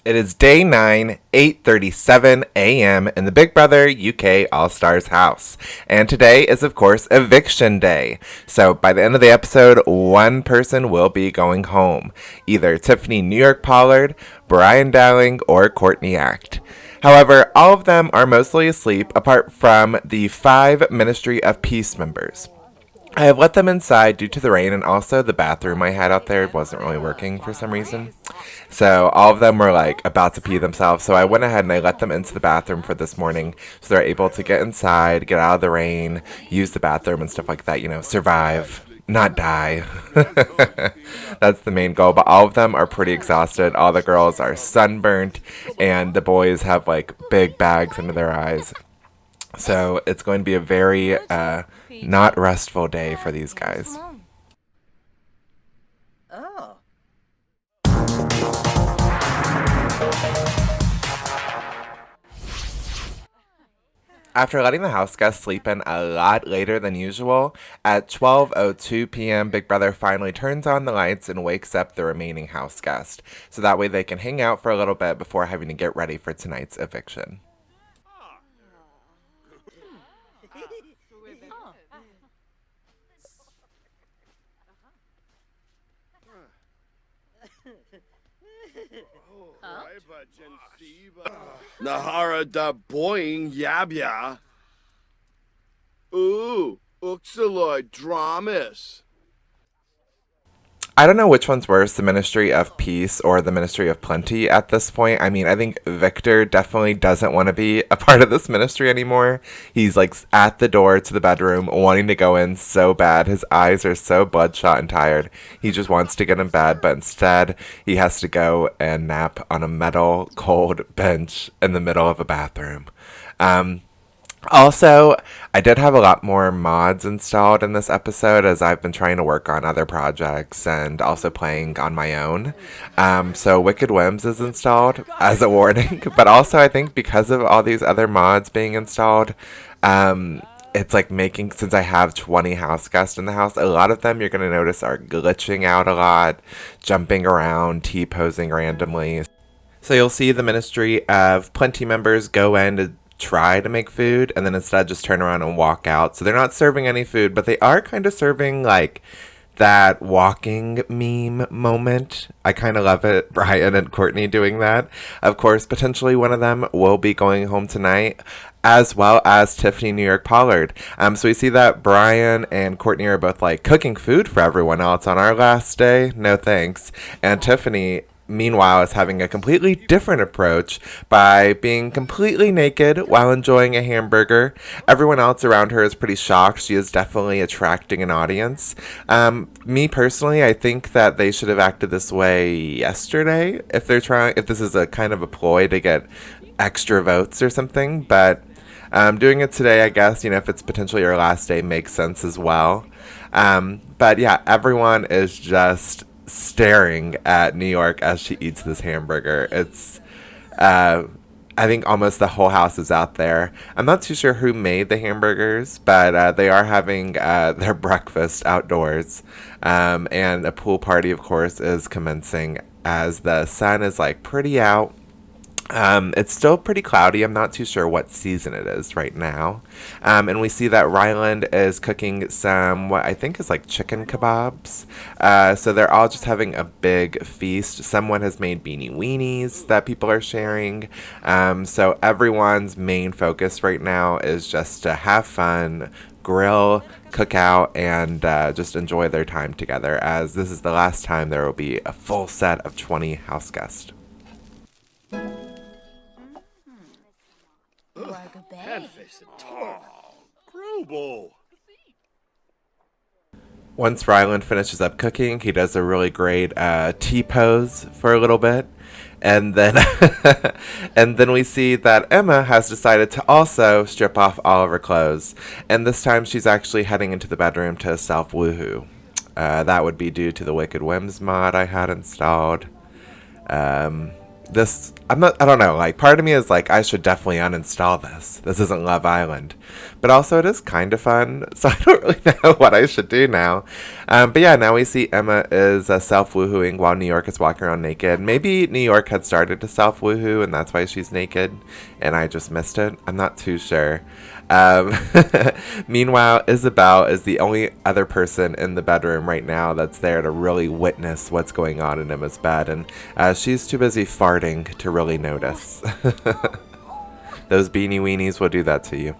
It is day 9, 8:37 a.m. in the Big Brother UK All-Stars house. And today is, of course, eviction day. So by the end of the episode, one person will be going home. Either Tiffany New York Pollard, Brian Dowling, or Courtney Act. However, all of them are mostly asleep apart from the 5 Ministry of Peace members. I have let them inside due to the rain, and also the bathroom I had out there wasn't really working for some reason. So all of them were like about to pee themselves. So I went ahead and I let them into the bathroom for this morning, so they're able to get inside, get out of the rain, use the bathroom and stuff like that, you know, survive, not die. That's the main goal. But all of them are pretty exhausted. All the girls are sunburnt, and the boys have like big bags under their eyes. So it's going to be a very not restful day for these guys. Oh. After letting the house guests sleep in a lot later than usual, at 12:02 p.m., Big Brother finally turns on the lights and wakes up the remaining house guest, so that way they can hang out for a little bit before having to get ready for tonight's eviction. Nahara da boing yabya. Ooh, uxaloid dramas. I don't know which one's worse, the Ministry of Peace or the Ministry of Plenty at this point. I mean, I think Victor definitely doesn't want to be a part of this ministry anymore. He's like at the door to the bedroom wanting to go in so bad. His eyes are so bloodshot and tired. He just wants to get in bed, but instead he has to go and nap on a metal cold bench in the middle of a bathroom. Also, I did have a lot more mods installed in this episode as I've been trying to work on other projects and also playing on my own. So Wicked Whims is installed as a warning, but also I think because of all these other mods being installed, it's like making, since I have 20 house guests in the house, a lot of them you're going to notice are glitching out a lot, jumping around, T-posing randomly. So you'll see the Ministry of Plenty members go in to try to make food and then instead just turn around and walk out. So they're not serving any food, but they are kind of serving like that walking meme moment. I kind of love it. Brian and Courtney doing that. Of course, potentially one of them will be going home tonight, as well as Tiffany New York Pollard. So we see that Brian and Courtney are both like cooking food for everyone else on our last day. No thanks. And Tiffany, meanwhile, is having a completely different approach by being completely naked while enjoying a hamburger. Everyone else around her is pretty shocked. She is definitely attracting an audience. Me personally, I think that they should have acted this way yesterday if this is a kind of a ploy to get extra votes or something. But doing it today, I guess, you know, if it's potentially your last day, makes sense as well. But yeah, everyone is just staring at New York as she eats this hamburger. It's I think almost the whole house is out there. I'm not too sure who made the hamburgers, but they are having their breakfast outdoors, and a pool party, of course, is commencing as the sun is like pretty out. It's still pretty cloudy. I'm not too sure what season it is right now. And we see that Ryland is cooking some, what I think is like chicken kebabs. So they're all just having a big feast. Someone has made beanie weenies that people are sharing. So everyone's main focus right now is just to have fun, grill, cook out, and just enjoy their time together, as this is the last time there will be a full set of 20 house guests. Once Ryland finishes up cooking, he does a really great T-pose for a little bit. And then and then we see that Emma has decided to also strip off all of her clothes. And this time she's actually heading into the bedroom to self-woohoo. That would be due to the Wicked Whims mod I had installed. I don't know, like, part of me is like, I should definitely uninstall this. This isn't Love Island. But also, it is kind of fun, so I don't really know what I should do now. But yeah, now we see Emma is self-woohooing while New York is walking around naked. Maybe New York had started to self-woohoo, and that's why she's naked, and I just missed it. I'm not too sure. Um, Meanwhile, Isabelle is the only other person in the bedroom right now that's there to really witness what's going on in Emma's bed, and she's too busy farting to really notice. Those beanie weenies will do that to you.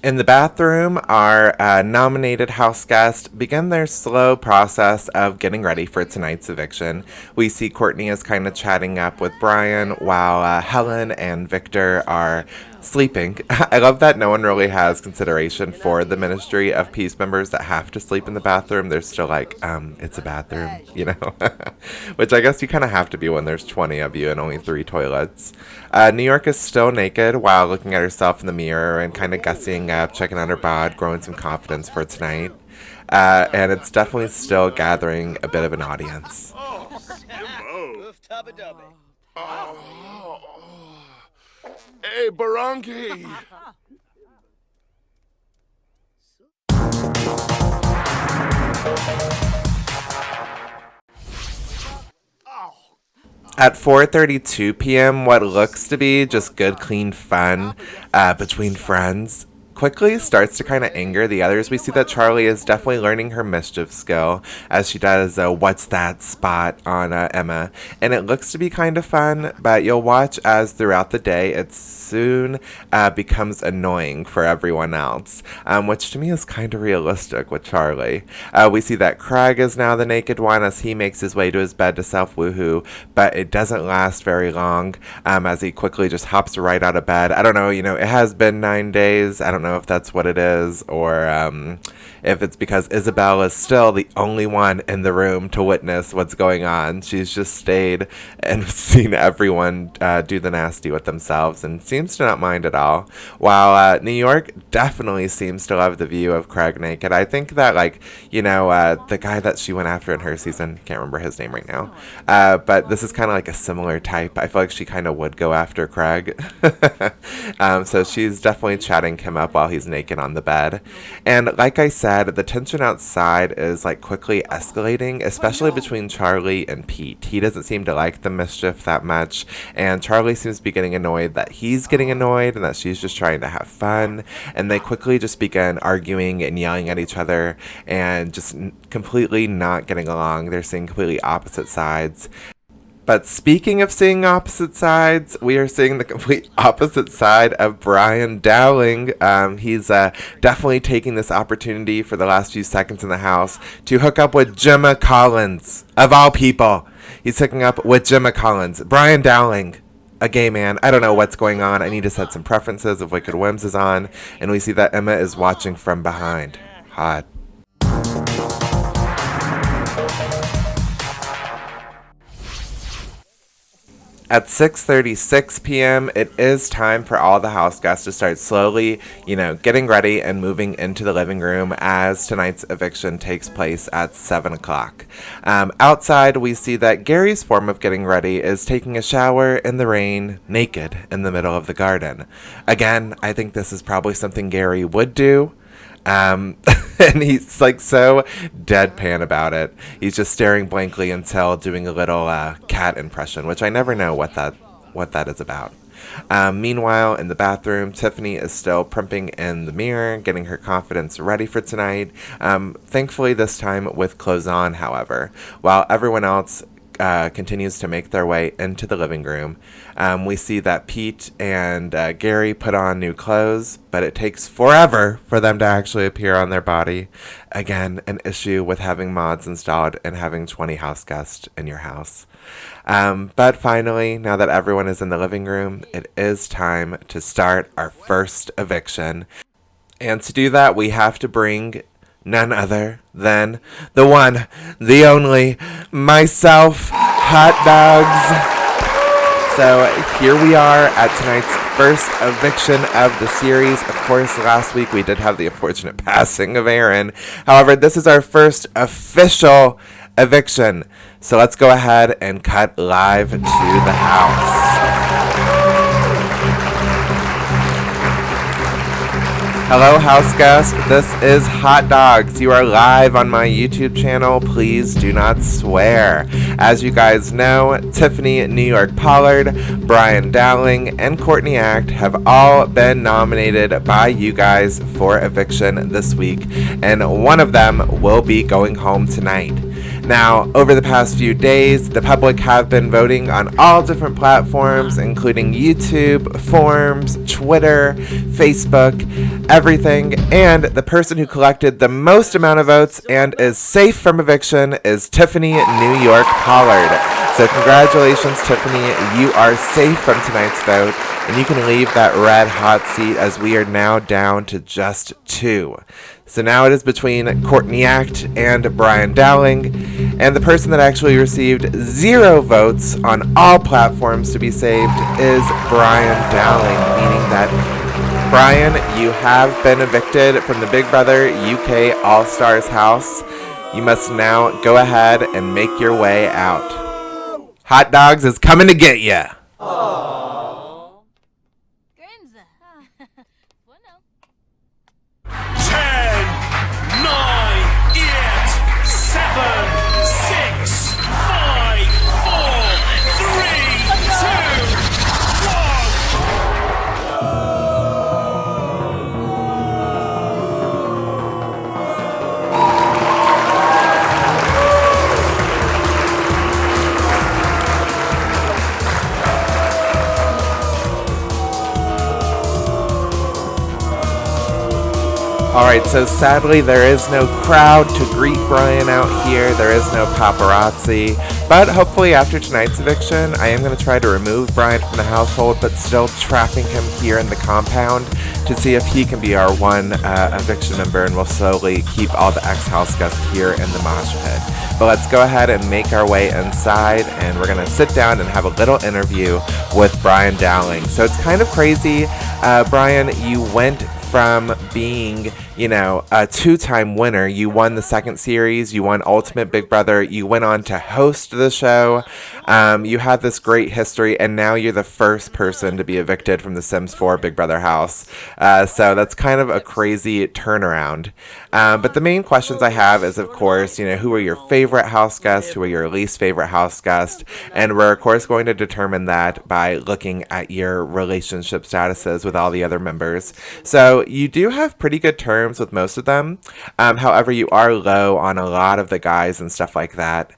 In the bathroom, our nominated house guests begin their slow process of getting ready for tonight's eviction. We see Courtney is kind of chatting up with Brian while Hellen and Victor are sleeping. I love that no one really has consideration for the Ministry of Peace members that have to sleep in the bathroom. They're still like, it's a bathroom, you know? Which I guess you kind of have to be when there's 20 of you and only 3 toilets. New York is still naked while looking at herself in the mirror and kind of gussing up, checking out her bod, growing some confidence for tonight. And it's definitely still gathering a bit of an audience. Hey, Barangay! At 4:32 p.m., what looks to be just good, clean fun between friends quickly starts to kind of anger the others. We see that Charley is definitely learning her mischief skill as she does what's that spot on Emma, and it looks to be kind of fun, but you'll watch as throughout the day it soon becomes annoying for everyone else, which to me is kind of realistic with Charley. We see that Craig is now the naked one as he makes his way to his bed to self-woohoo, but it doesn't last very long as he quickly just hops right out of bed. I don't know, it has been 9 days. I don't know if that's what it is, or if it's because Isabelle is still the only one in the room to witness what's going on. She's just stayed and seen everyone do the nasty with themselves and seems to not mind at all. While New York definitely seems to love the view of Craig naked. I think that, the guy that she went after in her season, can't remember his name right now, but this is kind of like a similar type. I feel like she kind of would go after Craig. So she's definitely chatting him up while he's naked on the bed. And like I said, the tension outside is quickly escalating, especially between Charley and Pete. He doesn't seem to like the mischief that much, and Charley seems to be getting annoyed that he's getting annoyed and that she's just trying to have fun. And they quickly just begin arguing and yelling at each other and just completely not getting along. They're seeing completely opposite sides. But speaking of seeing opposite sides, we are seeing the complete opposite side of Brian Dowling. He's definitely taking this opportunity for the last few seconds in the house to hook up with Gemma Collins, of all people. He's hooking up with Gemma Collins. Brian Dowling, a gay man. I don't know what's going on. I need to set some preferences if Wicked Whims is on. And we see that Emma is watching from behind. Hot. At 6:36 p.m., it is time for all the house guests to start slowly, getting ready and moving into the living room as tonight's eviction takes place at 7 o'clock. Outside, we see that Gary's form of getting ready is taking a shower in the rain, naked, in the middle of the garden. Again, I think this is probably something Gary would do. And he's so deadpan about it. He's just staring blankly until doing a little cat impression, which I never know what that is about. Meanwhile, in the bathroom, Tiffany is still primping in the mirror, getting her confidence ready for tonight. Thankfully, this time with clothes on, however, while everyone else continues to make their way into the living room. We see that Pete and Gary put on new clothes, but it takes forever for them to actually appear on their body. Again, an issue with having mods installed and having 20 house guests in your house. But finally, now that everyone is in the living room, it is time to start our first eviction. And to do that, we have to bring none other than the one, the only, myself, hot dogs. So here we are at tonight's first eviction of the series. Of course, last week we did have the unfortunate passing of Aaron. However, this is our first official Post-eviction. So let's go ahead and cut live to the house. Hello, house guest. This is Hot Dogs. You are live on my YouTube channel. Please do not swear. As you guys know, Tiffany, New York Pollard, Brian Dowling, and Courtney Act have all been nominated by you guys for eviction this week, and one of them will be going home tonight. Now, over the past few days, the public have been voting on all different platforms, including YouTube, forums, Twitter, Facebook, everything, and the person who collected the most amount of votes and is safe from eviction is Tiffany, New York Pollard. So congratulations, Tiffany. You are safe from tonight's vote, and you can leave that red hot seat as we are now down to just 2. So now it is between Courtney Act and Brian Dowling, and the person that actually received 0 votes on all platforms to be saved is Brian Dowling, meaning that, Brian, you have been evicted from the Big Brother UK All-Stars house. You must now go ahead and make your way out. Hot Dogs is coming to get ya! Alright, so sadly there is no crowd to greet Brian out here, there is no paparazzi, but hopefully after tonight's eviction, I am going to try to remove Brian from the household, but still trapping him here in the compound to see if he can be our one eviction member, and we'll slowly keep all the ex-house guests here in the mosh pit. But let's go ahead and make our way inside, and we're going to sit down and have a little interview with Brian Dowling. So it's kind of crazy, Brian, you went from being, you know, a 2-time winner. You won the second series, you won Ultimate Big Brother, you went on to host the show, you had this great history, and now you're the first person to be evicted from the Sims 4 Big Brother house. So that's kind of a crazy turnaround. But the main questions I have is, of course, you know, who are your favorite house guests, who are your least favorite house guests, and we're, of course, going to determine that by looking at your relationship statuses with all the other members. So you do have pretty good terms with most of them. However, you are low on a lot of the guys and stuff like that.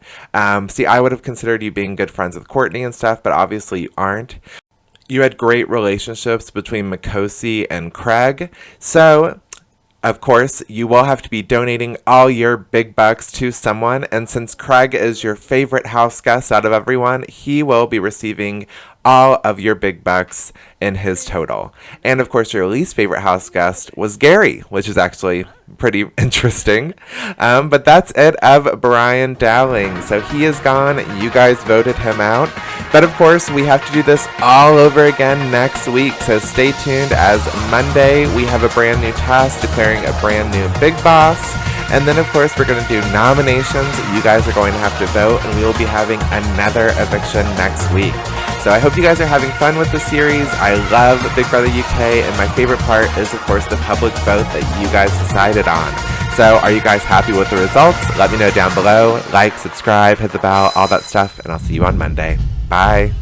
See, I would have considered you being good friends with Courtney and stuff, but obviously you aren't. You had great relationships between Makosi and Craig. So, of course, you will have to be donating all your big bucks to someone. And since Craig is your favorite house guest out of everyone, he will be receiving all of your big bucks in his total. And of course, your least favorite house guest was Gary, which is actually pretty interesting. But that's it of Brian Dowling. So he is gone. You guys voted him out. But of course, we have to do this all over again next week. So stay tuned, as Monday we have a brand new task declaring a brand new big boss. And then, of course, we're going to do nominations. You guys are going to have to vote, and we will be having another eviction next week. So I hope you guys are having fun with the series. I love Big Brother UK, and my favorite part is, of course, the public vote that you guys decided on. So are you guys happy with the results? Let me know down below. Like, subscribe, hit the bell, all that stuff, and I'll see you on Monday. Bye.